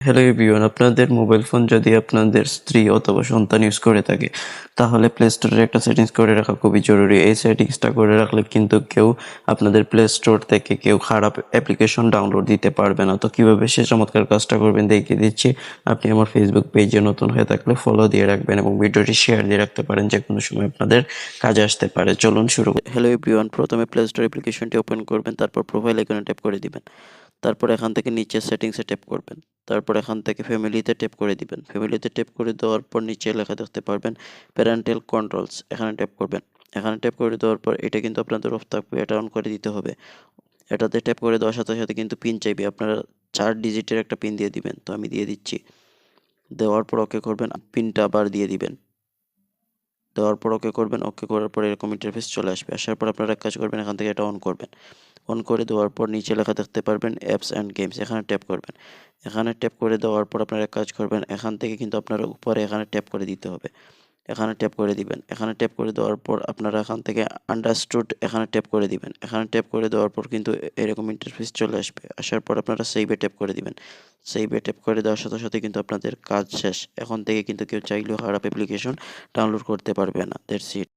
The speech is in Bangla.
হ্যালো এভরিওয়ান, আপনাদের মোবাইল ফোন যদি আপনাদের স্ত্রী অথবা সন্তান ইউজ করে থাকে তাহলে প্লে স্টোরের একটা সেটিংস করে রাখা খুবই জরুরি। এই সেটিংসটা করে রাখলে কিন্তু কেউ আপনাদের প্লে স্টোর থেকে কেউ খারাপ অ্যাপ্লিকেশন ডাউনলোড দিতে পারবে না। তো কীভাবে সে চমৎকার কাজটা করবেন দেখিয়ে দিচ্ছি। আপনি আমার ফেসবুক পেজে নতুন হয়ে থাকলে ফলো দিয়ে রাখবেন এবং ভিডিওটি শেয়ার দিয়ে রাখতে পারেন, যে কোনো সময় আপনাদের কাজে আসতে পারে। চলুন শুরু। হ্যালো এভরিওয়ান, প্রথমে প্লে স্টোর অ্যাপ্লিকেশনটি ওপেন করবেন, তারপর প্রোফাইল আইকনে ট্যাপ করে দিবেন। তারপর এখান থেকে নিচে সেটিংসে ট্যাপ করবেন। তারপর এখান থেকে ফ্যামিলিতে ট্যাপ করে দিবেন। ফ্যামিলিতে ট্যাপ করে দেওয়ার পর নিচে লেখা দেখতে পারবেন প্যারেন্টাল কন্ট্রোলস, এখানে ট্যাপ করবেন। এখানে ট্যাপ করে দেওয়ার পর এটা কিন্তু আপনাদের অফ থাকবে, এটা অন করে দিতে হবে। এটাতে ট্যাপ করে দেওয়ার সাথে সাথে কিন্তু পিন চাইবে, আপনারা 4 ডিজিটের একটা পিন দিয়ে দিবেন। তো আমি দিয়ে দিচ্ছি। দেওয়ার পর ওকে করবেন, পিনটা আবার দিয়ে দিবেন। দেওয়ার পর ওকে করবেন। ওকে করার পর এরকম ইন্টারফেস চলে আসবে। আসার পর আপনারা এক কাজ করবেন, এখান থেকে এটা অন করবেন। অন করে দেওয়ার পর নিচে লেখা দেখতে পারবেন অ্যাপস অ্যান্ড গেমস, এখানে ট্যাপ করবেন। এখানে ট্যাপ করে দেওয়ার পর আপনারা এক কাজ করবেন, এখান থেকে কিন্তু আপনারা উপরে এখানে ট্যাপ করে দিতে হবে। এখানে ট্যাপ করে দিবেন। এখানে ট্যাপ করে দেওয়ার পর আপনারা এখান থেকে আন্ডারস্টুড এখানে ট্যাপ করে দিবেন। এখানে ট্যাপ করে দেওয়ার পর কিন্তু এরকম ইন্টারফেস চলে আসবে। আসার পর আপনারা সেভে ট্যাপ করে দিবেন। সেভে ট্যাপ করে দেওয়ার সাথে সাথে কিন্তু আপনাদের কাজ শেষ। এখন থেকে কিন্তু কেউ চাইলেও খারাপ অ্যাপ্লিকেশন ডাউনলোড করতে পারবে না। That's it.